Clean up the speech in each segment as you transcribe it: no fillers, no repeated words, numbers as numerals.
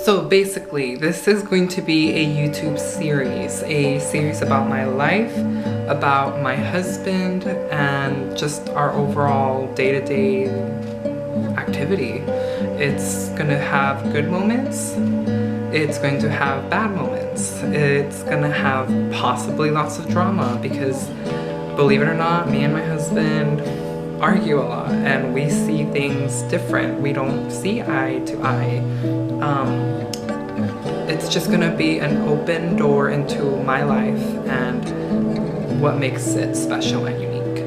So basically, this is going to be a YouTube series, a series about my life, about my husband, and just our overall day-to-day activity. It's gonna have good moments, it's going to have bad moments, it's gonna have possibly lots of drama because, believe it or not, me and my husband argue a lot and we see things different. We don't see eye to eye. It's just gonna be an open door into my life and what makes it special and unique.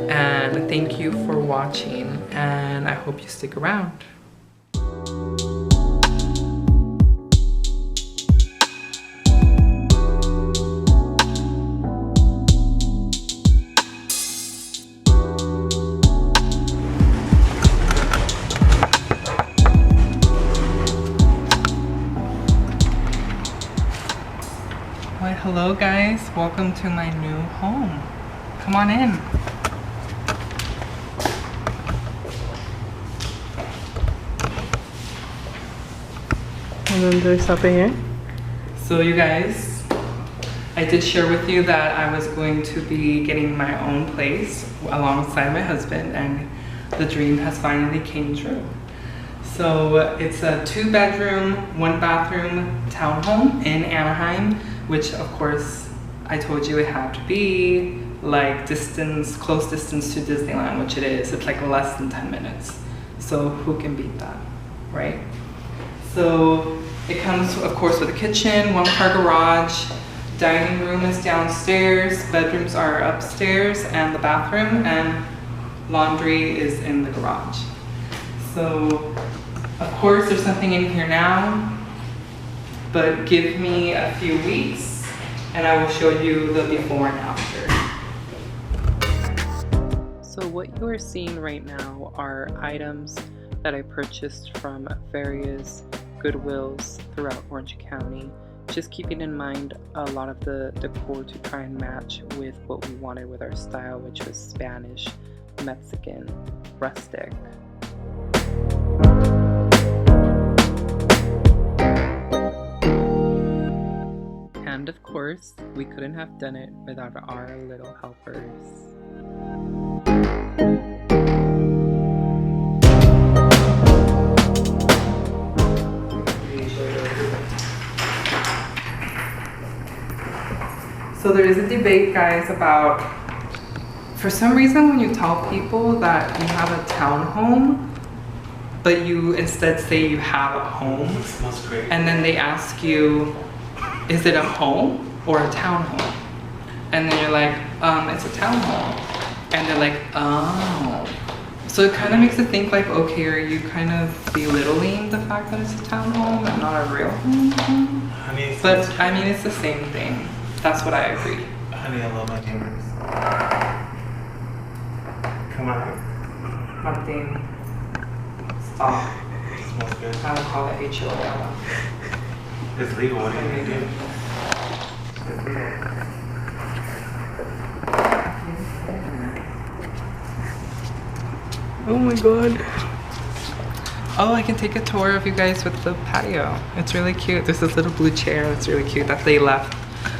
And thank you for watching, and I hope you stick around. Why, hello guys, welcome to my new home. Come on in. And then there's something here. So you guys, I did share with you that I was going to be getting my own place alongside my husband, and the dream has finally came true. So it's a 2-bedroom, 1-bathroom townhome in Anaheim, which of course I told you it had to be like close distance to Disneyland, which it is. It's like less than 10 minutes. So who can beat that, right? So it comes of course with a kitchen, 1-car garage, dining room is downstairs, bedrooms are upstairs, and the bathroom, and laundry is in the garage. So of course there's something in here now, but give me a few weeks and I will show you the before and after. So what you are seeing right now are items that I purchased from various Goodwills throughout Orange County. Just keeping in mind a lot of the decor to try and match with what we wanted with our style, which was Spanish, Mexican, rustic. And of course, we couldn't have done it without our little helpers. So there is a debate, guys, about, for some reason when you tell people that you have a townhome, but you instead say you have a home, and then they ask you, is it a home or a townhome? And then you're like, it's a townhome. And they're like, oh. So it kind of makes it think like, okay, are you kind of belittling the fact that it's a townhome and not a real home? Honey, But I mean, it's the same thing. That's what I agree. honey, I love my neighbors. Come on. Martin, stop. It smells good. I will call it HOMEOWNERS. It's legal. What are you gonna do? Oh my god. Oh, I can take a tour of you guys with the patio. It's really cute. There's this little blue chair that's really cute that they left.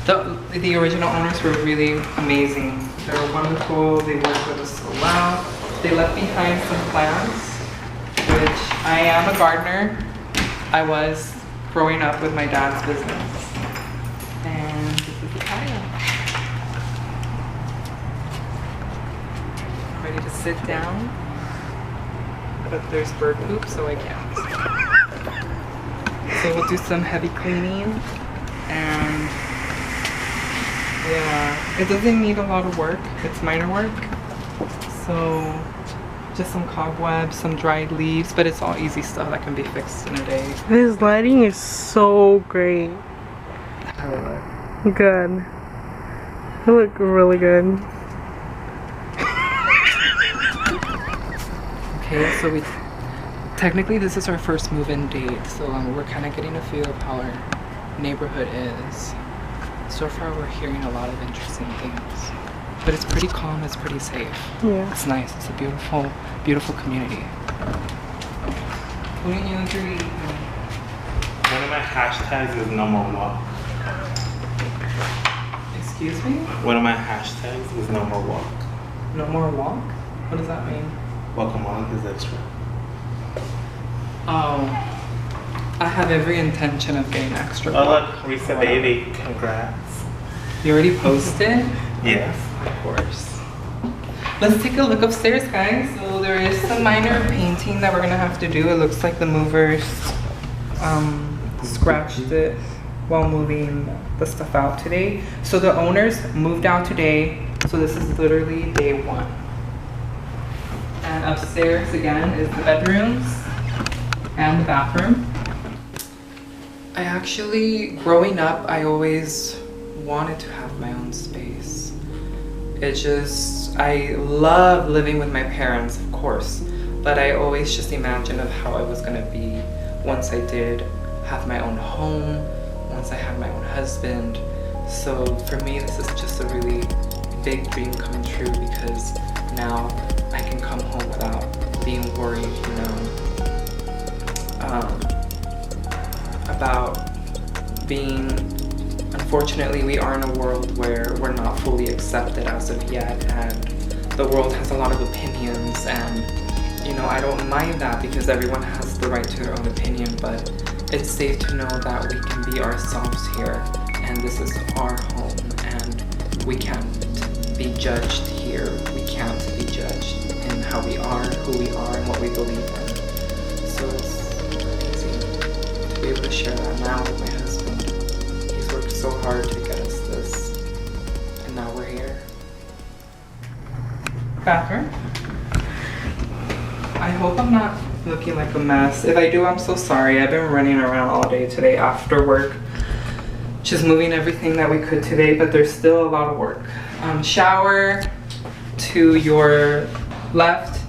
The original owners were really amazing. They were wonderful. They worked with us so well. They left behind some plants, which I am a gardener. I was growing up with my dad's business. And this is the patio. Ready to sit down, but there's bird poop, so I can't. So we'll do some heavy cleaning, and yeah, it doesn't need a lot of work. It's minor work. So just some cobwebs, some dried leaves, but it's all easy stuff that can be fixed in a day. This lighting is so great. How do I look? Good. You look really good. Okay, so technically this is our first move-in date, so we're kind of getting a feel of how our neighborhood is. So far we're hearing a lot of interesting things, but it's pretty calm, it's pretty safe. Yeah. It's nice, it's a beautiful, beautiful community. What do you agree? One of my hashtags is no more walk. Excuse me? One of my hashtags is no more walk. No more walk? What does that mean? Welcome walk is extra. Oh, I have every intention of getting extra Oh walk. look, Risa baby, congrats. You already posted? Yes. Of course. Let's take a look upstairs, guys. So there is some minor painting that we're gonna have to do. It looks like the movers scratched it while moving the stuff out today. So the owners moved out today. So this is literally day one. And upstairs again is the bedrooms and the bathroom. I actually, growing up, I always wanted to have my own space. It just, I love living with my parents, of course, but I always just imagined of how I was gonna be once I did have my own home, once I had my own husband. So for me, this is just a really big dream coming true because now I can come home without being worried, you know, about being, unfortunately, we are in a world where we're not fully accepted as of yet, and the world has a lot of opinions, and you know, I don't mind that because everyone has the right to their own opinion, but it's safe to know that we can be ourselves here, and this is our home, and we can't be judged here. We can't be judged in how we are, who we are, and what we believe in. So it's amazing to be able to share that now with my husband. He's worked so hard to get us this, and now we're here. Bathroom. I hope I'm not looking like a mess. If I do, I'm so sorry. I've been running around all day today after work, just moving everything that we could today, but there's still a lot of work. Shower to your left,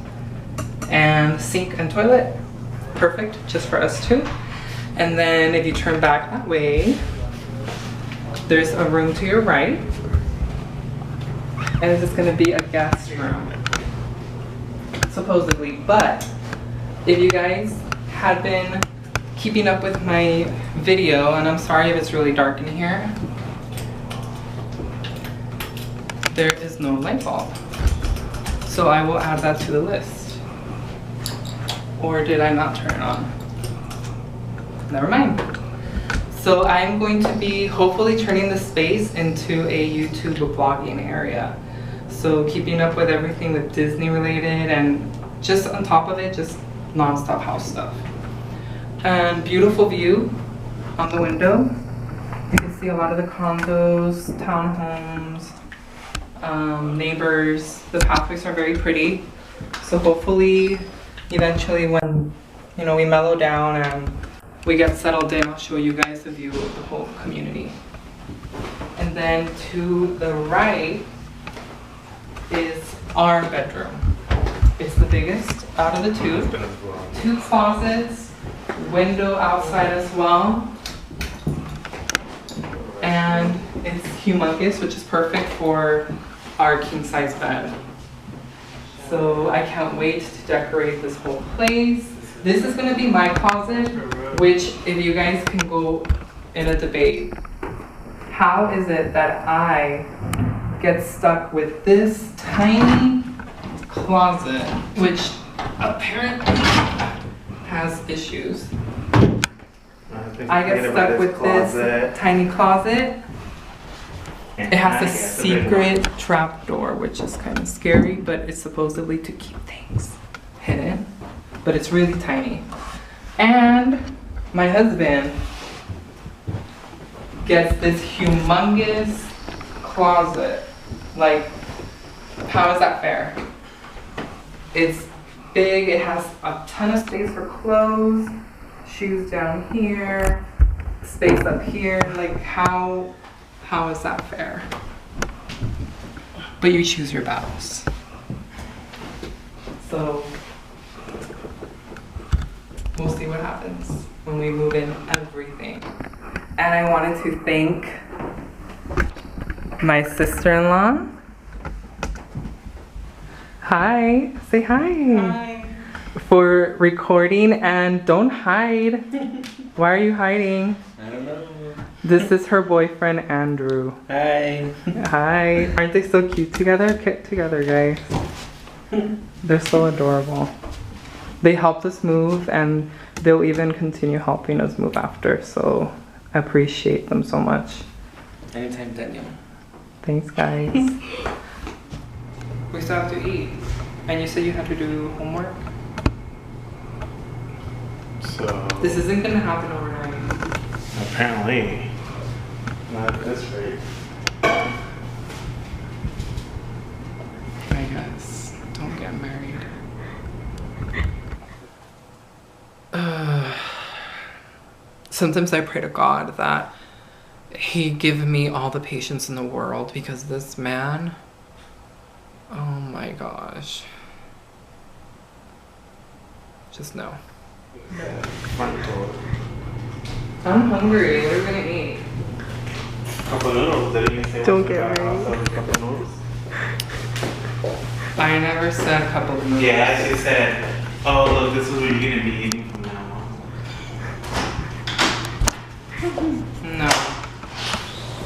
and sink and toilet. Perfect, just for us two. And then if you turn back that way, there's a room to your right. And this is gonna be a guest room, supposedly. But if you guys had been keeping up with my video, and I'm sorry if it's really dark in here, there is no light bulb. So I will add that to the list. Or did I not turn it on? Never mind. So I'm going to be hopefully turning the space into a YouTube vlogging area. So keeping up with everything with Disney related, and just on top of it, just non-stop house stuff. And beautiful view on the window. You can see a lot of the condos, townhomes, neighbors. The pathways are very pretty. So hopefully, eventually when, you know, we mellow down and we get settled in, I'll show you guys a view of the whole community. And then to the right is our bedroom. It's the biggest out of the two. 2 closets, window outside as well. And it's humongous, which is perfect for our king-size bed. So I can't wait to decorate this whole place. This is gonna be my closet, which if you guys can go in a debate, how is it that I get stuck with this tiny closet, which apparently has issues? I get stuck with this tiny closet. It has a secret trap door, which is kind of scary, but it's supposedly to keep things hidden, but it's really tiny. And my husband gets this humongous closet. Like, how is that fair? It's big, it has a ton of space for clothes, shoes down here, space up here. Like, how is that fair? But you choose your battles. So we'll see what happens when we move in everything. And I wanted to thank my sister-in-law. Hi, say hi. Hi. for recording, and don't hide. Why are you hiding? I don't know. This is her boyfriend, Andrew. Hi. Hi. Aren't they so cute together? Get together, guys. They're so adorable. They helped us move, and they'll even continue helping us move after, so I appreciate them so much. Anytime, Daniel. Thanks, guys. We still have to eat. And you said you had to do homework? So This isn't gonna happen overnight. apparently, not at this rate. I guess. Don't get married. Sometimes I pray to God that He give me all the patience in the world, because this man, oh my gosh. Just no. Front door. I'm hungry. What are we gonna eat? Couple noodles. Did you say Don't what's get the married. back of couple noodles? I never said a couple of noodles. Yeah, she said, "Oh look, this is what you're gonna be eating from now on." No.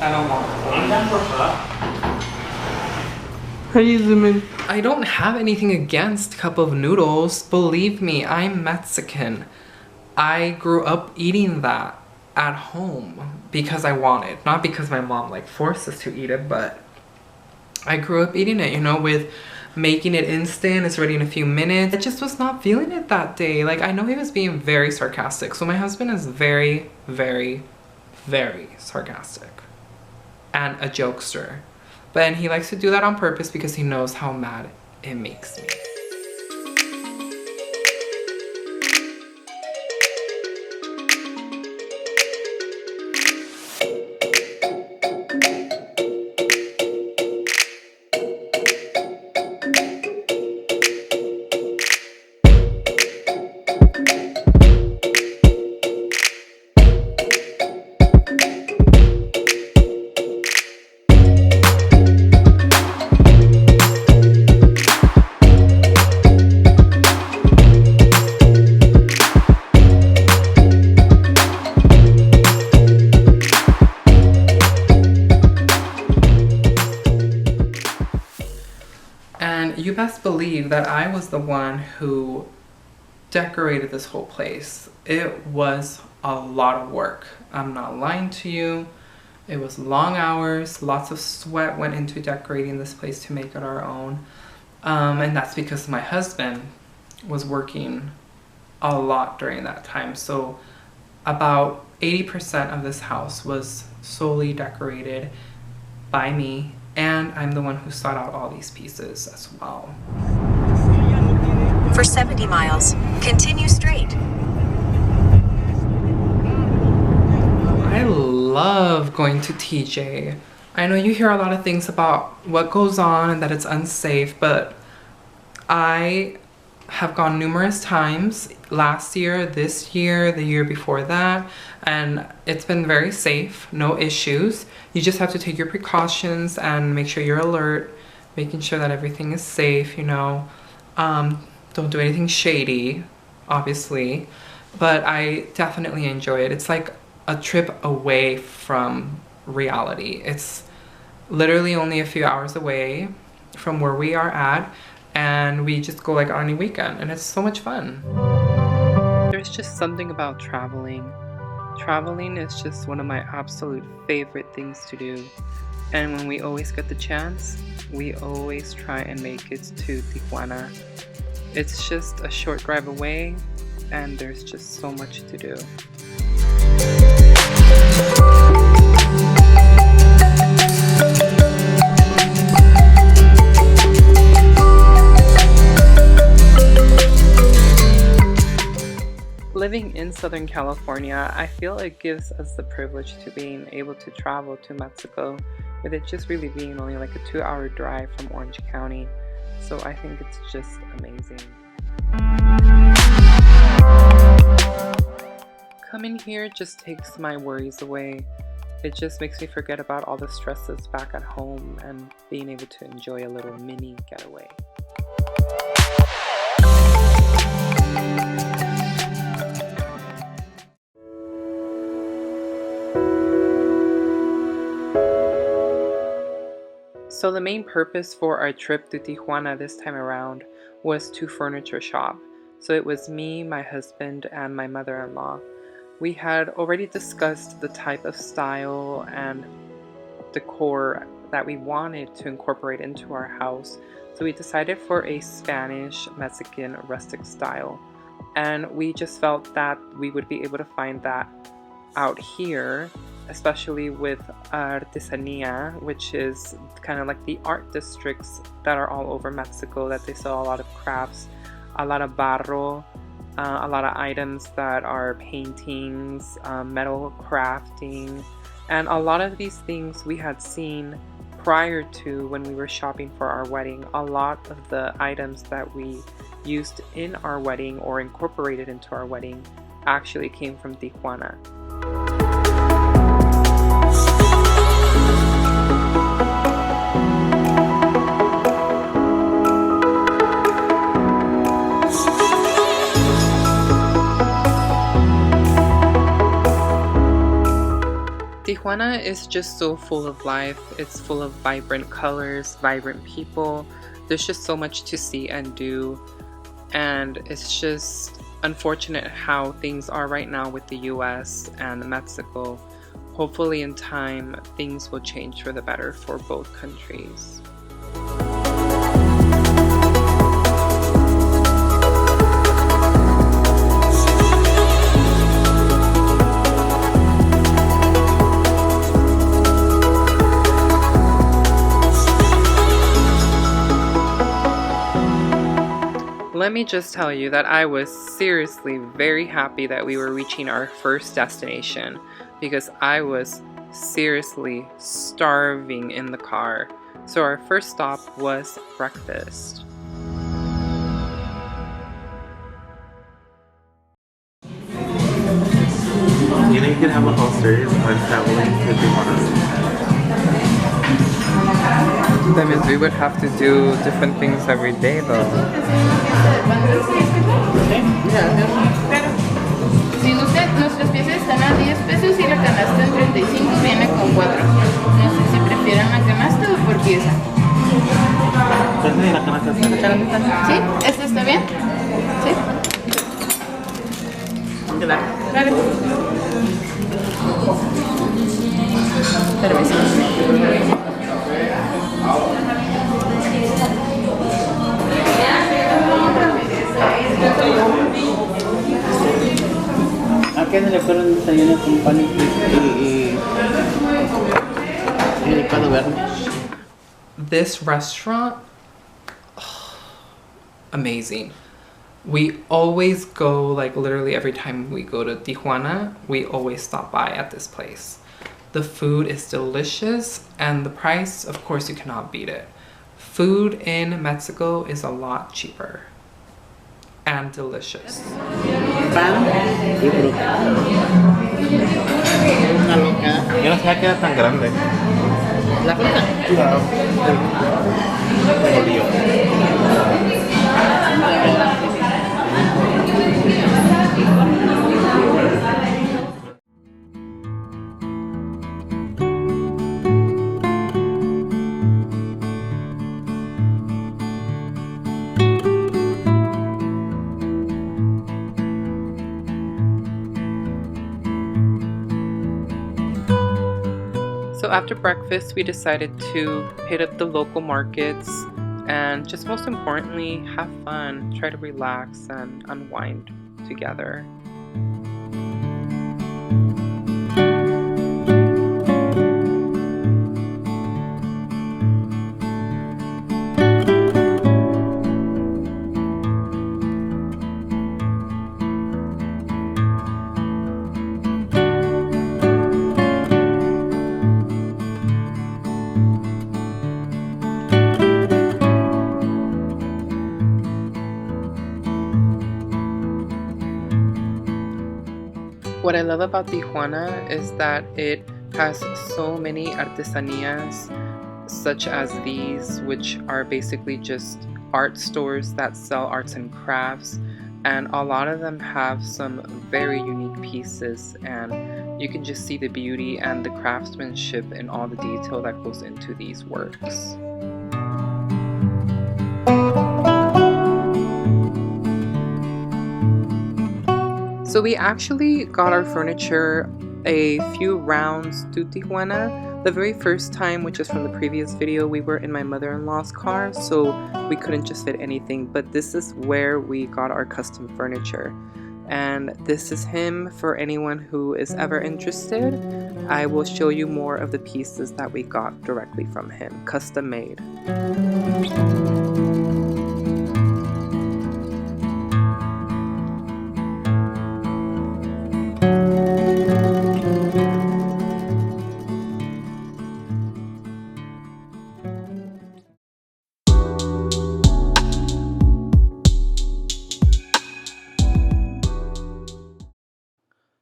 I don't want it. I'm down for hot. How do you zoom in? I don't have anything against cup of noodles. Believe me, I'm Mexican. I grew up eating that at home because I wanted, not because my mom like forced us to eat it, but I grew up eating it, you know, with making it instant, it's ready in a few minutes. I just was not feeling it that day. Like, I know he was being very sarcastic. So my husband is very, very, very sarcastic and a jokester. But he likes to do that on purpose because he knows how mad it makes me. And you best believe that I was the one who decorated this whole place. It was a lot of work. I'm not lying to you. It was long hours, lots of sweat went into decorating this place to make it our own. And that's because my husband was working a lot during that time. So about 80% of this house was solely decorated by me, and I'm the one who sought out all these pieces as well. For 70 miles, continue straight. I love going to TJ. I know you hear a lot of things about what goes on and that it's unsafe, but I have gone numerous times last year, this year, the year before that, and it's been very safe, no issues. You just have to take your precautions and make sure you're alert, making sure that everything is safe, you know. Don't do anything shady, obviously, but I definitely enjoy it. It's like a trip away from reality. It's literally only a few hours away from where we are at, and we just go like on any weekend, and it's so much fun. There's just something about traveling. Traveling is just one of my absolute favorite things to do. And when we always get the chance, we always try and make it to Tijuana. It's just a short drive away, and there's just so much to do. Living in Southern California, I feel it gives us the privilege to being able to travel to Mexico, with it just really being only like a 2-hour drive from Orange County. So I think it's just amazing. Coming here just takes my worries away. It just makes me forget about all the stresses back at home and being able to enjoy a little mini getaway. So the main purpose for our trip to Tijuana this time around was to furniture shop. So it was me, my husband, and my mother-in-law. We had already discussed the type of style and decor that we wanted to incorporate into our house. So we decided for a Spanish Mexican rustic style. And we just felt that we would be able to find that out here, especially with Artesanía, which is kind of like the art districts that are all over Mexico, that they sell a lot of crafts, a lot of barro, a lot of items that are paintings, metal crafting, and a lot of these things we had seen prior to when we were shopping for our wedding. A lot of the items that we used in our wedding or incorporated into our wedding actually came from Tijuana. Tijuana is just so full of life. It's full of vibrant colors, vibrant people. There's just so much to see and do. And it's just unfortunate how things are right now with the US and Mexico. Hopefully in time, things will change for the better for both countries. Let me just tell you that I was seriously very happy that we were reaching our first destination, because I was seriously starving in the car. So our first stop was breakfast. You know, you can have a whole series on traveling to Tijuana. That means we would have to do different things every day though. Si usted, nuestras piezas están a 10 pesos y la canasta en 35 viene con 4. No sé si prefieren la canasta o por pieza. ¿Cuál la canasta? ¿Sí? ¿Este está bien? ¿Sí? Claro. Permiso. ¿A qué no le fueron desayuno con pan y licuado verde? This restaurant, amazing. We always go, like literally every time we go to Tijuana, we always stop by at this place. The food is delicious and the price, of course, you cannot beat it. Food in Mexico is a lot cheaper and delicious. Pan y fruta. Una loca. Yo no sabía que era tan grande. La fruta. Me olvidó. So after breakfast, we decided to hit up the local markets and just most importantly, have fun, try to relax and unwind together. What I love about Tijuana is that it has so many artesanías such as these, which are basically just art stores that sell arts and crafts, and a lot of them have some very unique pieces, and you can just see the beauty and the craftsmanship and all the detail that goes into these works. So we actually got our furniture a few rounds to Tijuana. The very first time, which is from the previous video, we were in my mother-in-law's car, so we couldn't just fit anything, but this is where we got our custom furniture. And this is him for anyone who is ever interested. I will show you more of the pieces that we got directly from him, custom made.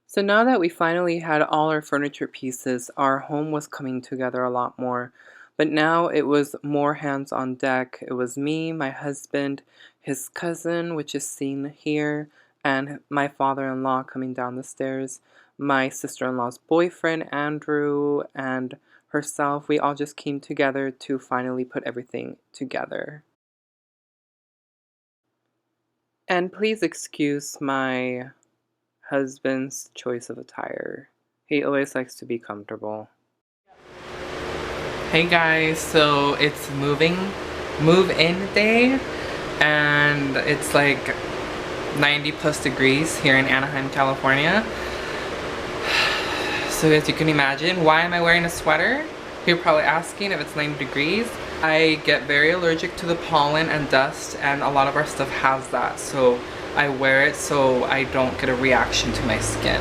So now that we finally had all our furniture pieces, our home was coming together a lot more. But now it was more hands on deck. It was me, my husband, his cousin, which is seen here, and my father-in-law coming down the stairs, my sister-in-law's boyfriend, Andrew, and herself. We all just came together to finally put everything together. And please excuse my husband's choice of attire. He always likes to be comfortable. Hey guys, so it's move-in day, and it's like 90 plus degrees here in Anaheim, California. So as you can imagine, why am I wearing a sweater? You're probably asking if it's 90 degrees. I get very allergic to the pollen and dust, and a lot of our stuff has that, so I wear it so I don't get a reaction to my skin.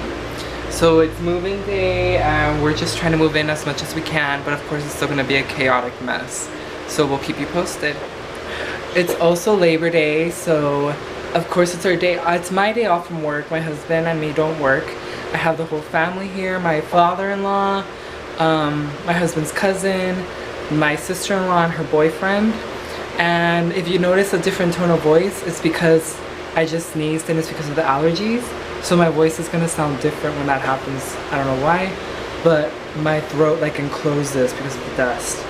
So it's moving day, and we're just trying to move in as much as we can, but of course it's still gonna be a chaotic mess. So we'll keep you posted. It's also Labor Day, so of course it's our day. It's my day off from work. My husband and me don't work. I have the whole family here, my father-in-law, my husband's cousin, my sister-in-law and her boyfriend. And if you notice a different tone of voice, it's because I just sneezed, and it's because of the allergies. So my voice is gonna sound different when that happens. I don't know why, but my throat like encloses because of the dust.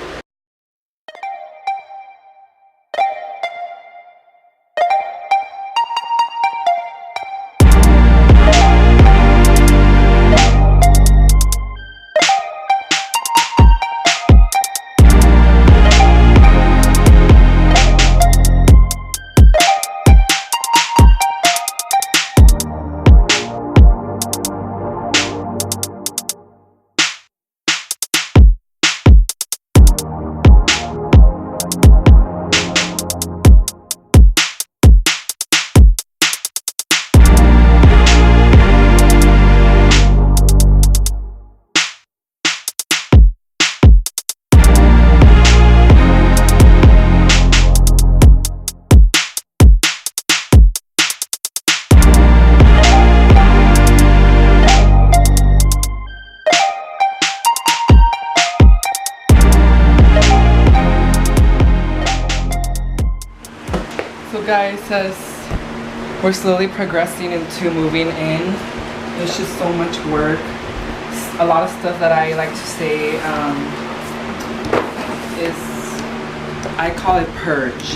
So guys, as we're slowly progressing into moving in, there's just so much work. A lot of stuff that I like to say is, I call it purge.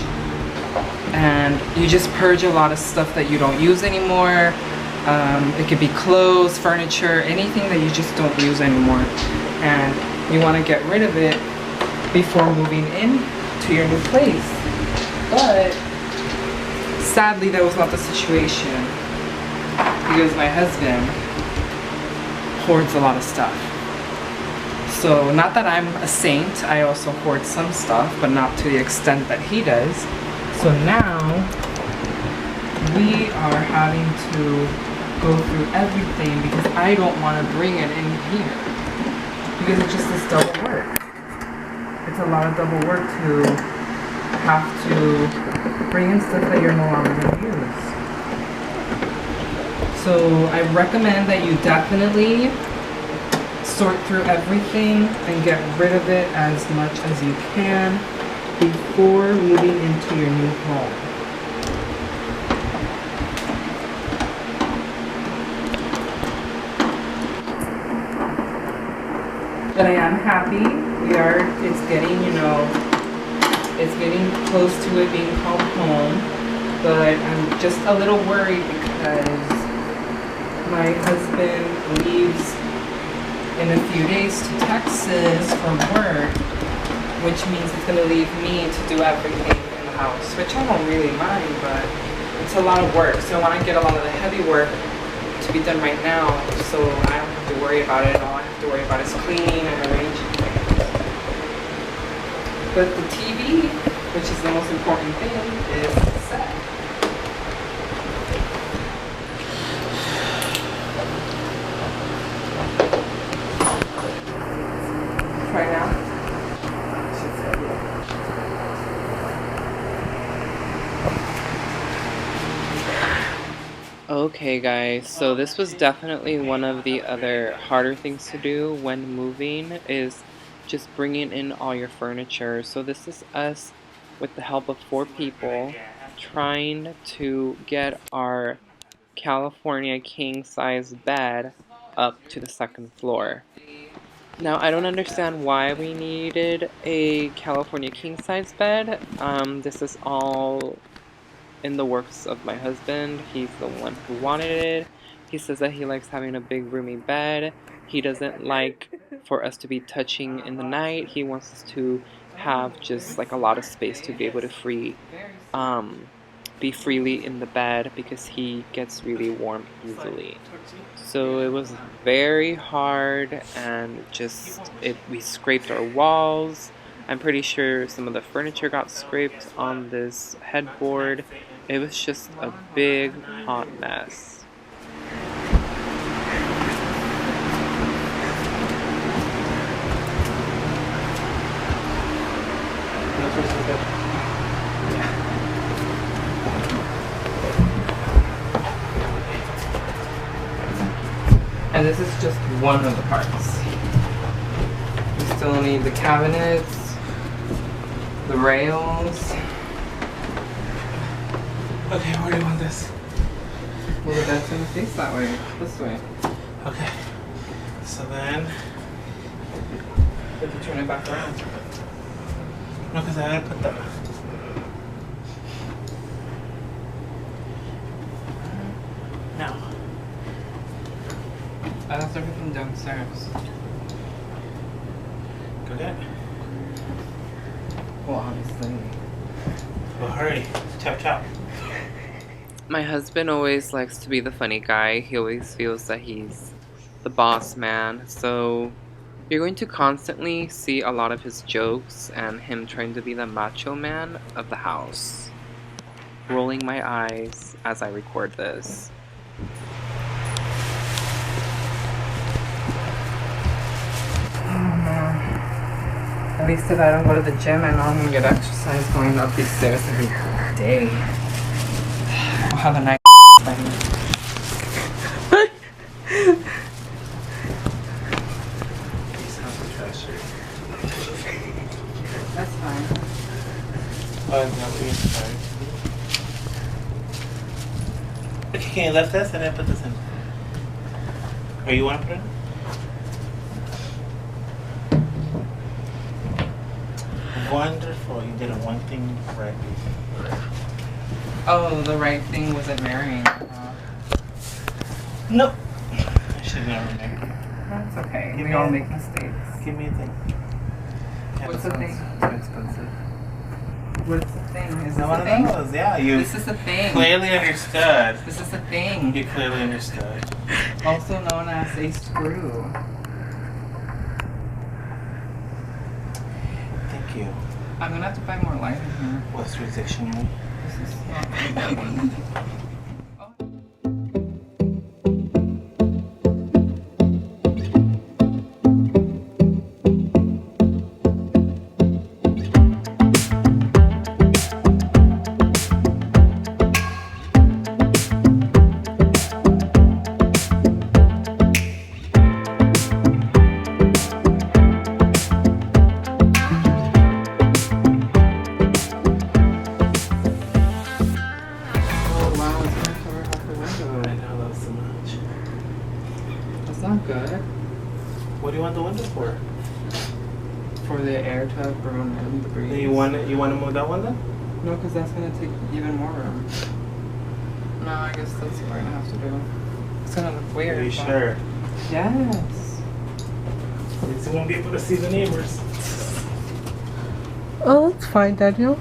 And you just purge a lot of stuff that you don't use anymore. It could be clothes, furniture, anything that you just don't use anymore. And you want to get rid of it before moving in to your new place. But sadly, that was not the situation, because my husband hoards a lot of stuff. So not that I'm a saint, I also hoard some stuff, but not to the extent that he does. So now we are having to go through everything because I don't want to bring it in here, because it's just this double work. It's a lot of double work to have to bring in stuff that you're no longer going to use. So I recommend that you definitely sort through everything and get rid of it as much as you can before moving into your new home. But I am happy. It's getting, it's getting close to it being called home, but I'm just a little worried because My husband leaves in a few days to Texas from work, which means he's gonna leave me to do everything in the house, which I don't really mind, but it's a lot of work. So I want to get a lot of the heavy work to be done right now, so I don't have to worry about it. All I have to worry about is cleaning and arranging things. But the TV, which is the most important thing, is set. Right now. Okay guys, so this was definitely one of the other harder things to do when moving, is just bringing in all your furniture. So this is us with the help of 4 people trying to get our California king size bed up to the 2nd floor. Now I don't understand why we needed a California king size bed. This is all in the works of my husband. He's the one who wanted it. He says that he likes having a big roomy bed. He doesn't like for us to be touching in the night. He wants us to have just like a lot of space to be able to be freely in the bed, because he gets really warm easily. So it was very hard, and we scraped our walls. I'm pretty sure some of the furniture got scraped on this headboard. It was just a big hot mess. And this is just one of the parts. We still need the cabinets, the rails. Okay, where do you want this? Well, the bed's gonna face that way, this way. Okay. So then, If you turn it back around. no, because I gotta put the. No. I left everything downstairs. Go get. Well, obviously. Well, hurry. Chop chop. My husband always likes to be the funny guy. He always feels that he's the boss man. So you're going to constantly see a lot of his jokes and him trying to be the macho man of the house. Rolling my eyes as I record this. At least if I don't go to the gym, I know I'm gonna get exercise going up these stairs every day. I'll have a nice thing. That's fine. Okay, can you lift this and then put this in? Or you want to put it in? Wonderful, you did one thing right. Oh, the right thing wasn't marrying. Nope. I should never marry. That's okay. Give We me all a- make mistakes. Give me a thing. What's the thing? Too expensive. What's the thing? Is this No a one thing? knows. Yeah, you This is a thing. clearly understood. This is a thing. You clearly understood. Also known as a screw. Thank you. I'm gonna have to find more light in here. Western Dictionary. This is not good. What do you want the window for? For the air to burn in the breeze. You want to move that one then? No, because that's gonna take even more room. No, I guess that's what we're gonna have to do. It's gonna look weird. Are you but- sure? Yes. At least you won't be able to see the neighbors. Oh, that's fine, Daniel.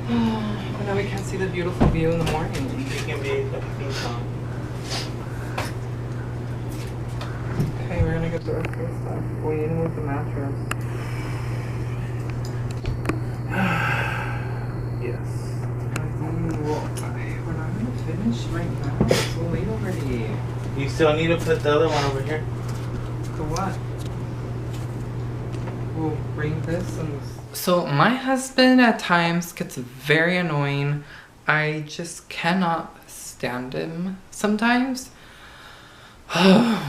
But now we can't see the beautiful view in the morning. You can be like a theme song. Okay, we're gonna get the rest of the stuff. We need to move the mattress. Yes. We're not gonna finish right now. It's so late already. You still need to put the other one over here. The what? We'll bring this and... So my husband at times gets very annoying. I just cannot stand him sometimes.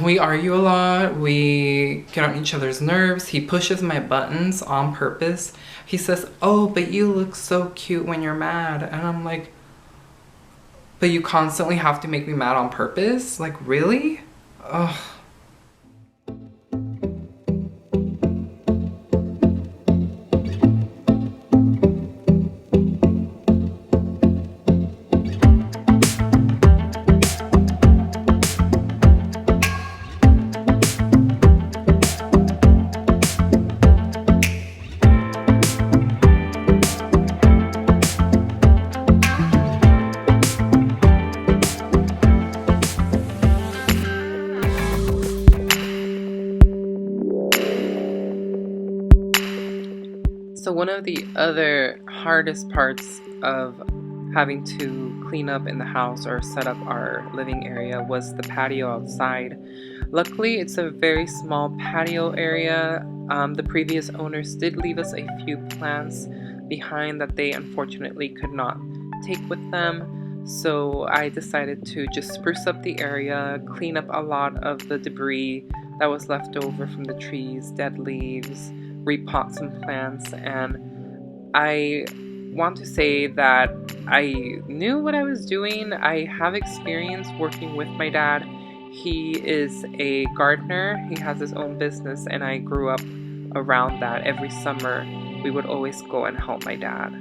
We argue a lot. We get on each other's nerves. He pushes my buttons on purpose. He says, "Oh, but you look so cute when you're mad." And I'm like, but you constantly have to make me mad on purpose? Like, really? Ugh. So one of the other hardest parts of having to clean up in the house or set up our living area was the patio outside. Luckily, it's a very small patio area. The previous owners did leave us a few plants behind that they unfortunately could not take with them. So I decided to just spruce up the area, clean up a lot of the debris that was left over from the trees, dead leaves, repot some plants, and I want to say that I knew what I was doing. I have experience working with my dad. He is a gardener. He has his own business, and I grew up around that. Every summer we would always go and help my dad.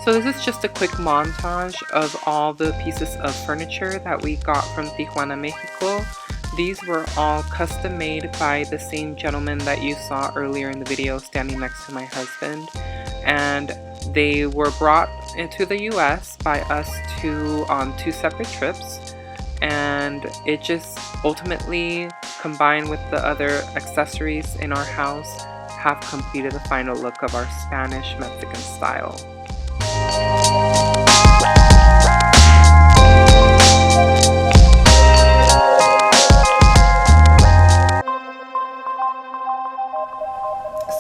So this is just a quick montage of all the pieces of furniture that we got from Tijuana, Mexico. These were all custom made by the same gentleman that you saw earlier in the video standing next to my husband. And they were brought into the US by us on two separate trips. And it just ultimately combined with the other accessories in our house, have completed the final look of our Spanish Mexican style.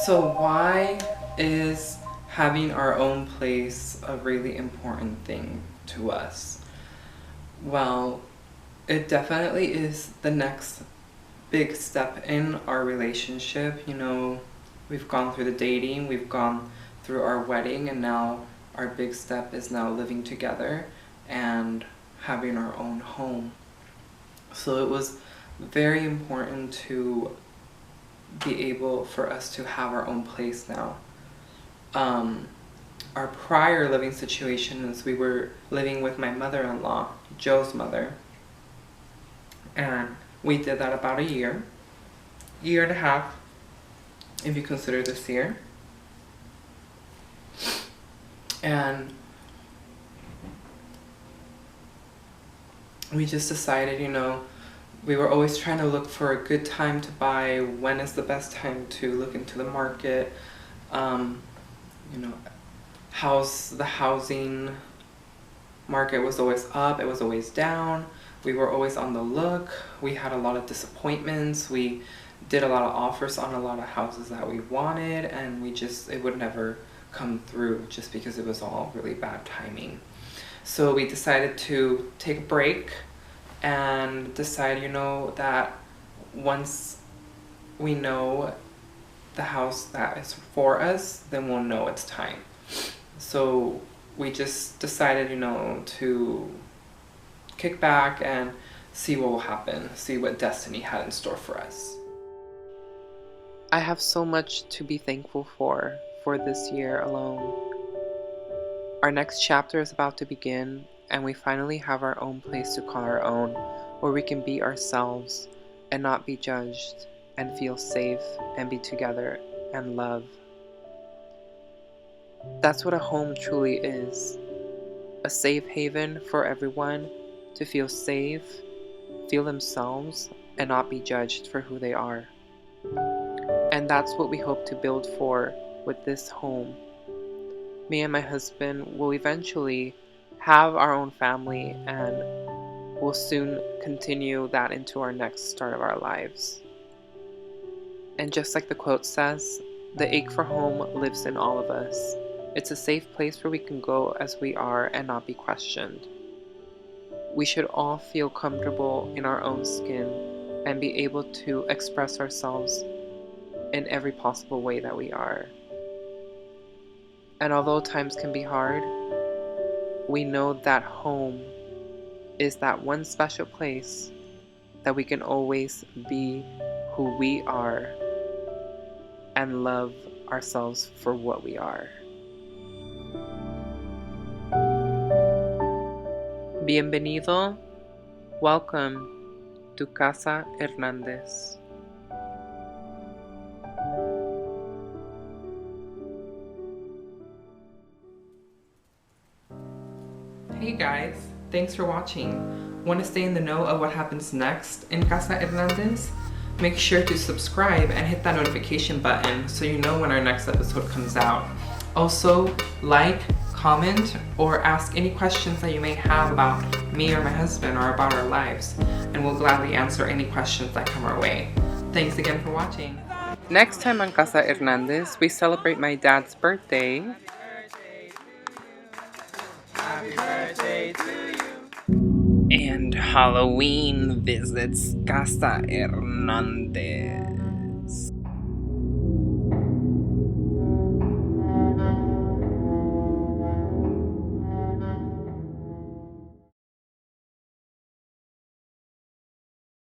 So why is having our own place a really important thing to us? Well, it definitely is the next big step in our relationship. You know, we've gone through the dating, we've gone through our wedding, and now our big step is now living together and having our own home. So it was very important to be able for us to have our own place now. Our prior living situation is we were living with my mother-in-law, Joe's mother, and we did that about a year and a half, if you consider this year. And we just decided, you know, we were always trying to look for a good time to buy, when is the best time to look into the market. You know, the housing market was always up, it was always down. We were always on the look. We had a lot of disappointments. We did a lot of offers on a lot of houses that we wanted, and it would never come through just because it was all really bad timing. So we decided to take a break and decide, you know, that once we know the house that is for us, then we'll know it's time. So we just decided, you know, to kick back and see what will happen, see what destiny had in store for us. I have so much to be thankful for this year alone. Our next chapter is about to begin, and we finally have our own place to call our own, where we can be ourselves and not be judged, and feel safe and be together and love. That's what a home truly is. A safe haven for everyone to feel safe, feel themselves, and not be judged for who they are. And that's what we hope to build for with this home. Me and my husband will eventually have our own family, and we'll soon continue that into our next start of our lives. And just like the quote says, the ache for home lives in all of us. It's a safe place where we can go as we are and not be questioned. We should all feel comfortable in our own skin and be able to express ourselves in every possible way that we are. And although times can be hard, we know that home is that one special place that we can always be who we are and love ourselves for what we are. Bienvenido, welcome to Casa Hernandez. Hey guys, thanks for watching. Want to stay in the know of what happens next in Casa Hernandez? Make sure to subscribe and hit that notification button so you know when our next episode comes out. Also, like, comment, or ask any questions that you may have about me or my husband or about our lives, and we'll gladly answer any questions that come our way. Thanks again for watching. Next time on Casa Hernandez, we celebrate my dad's birthday. Happy birthday to you. And Halloween visits Casa Hernandez.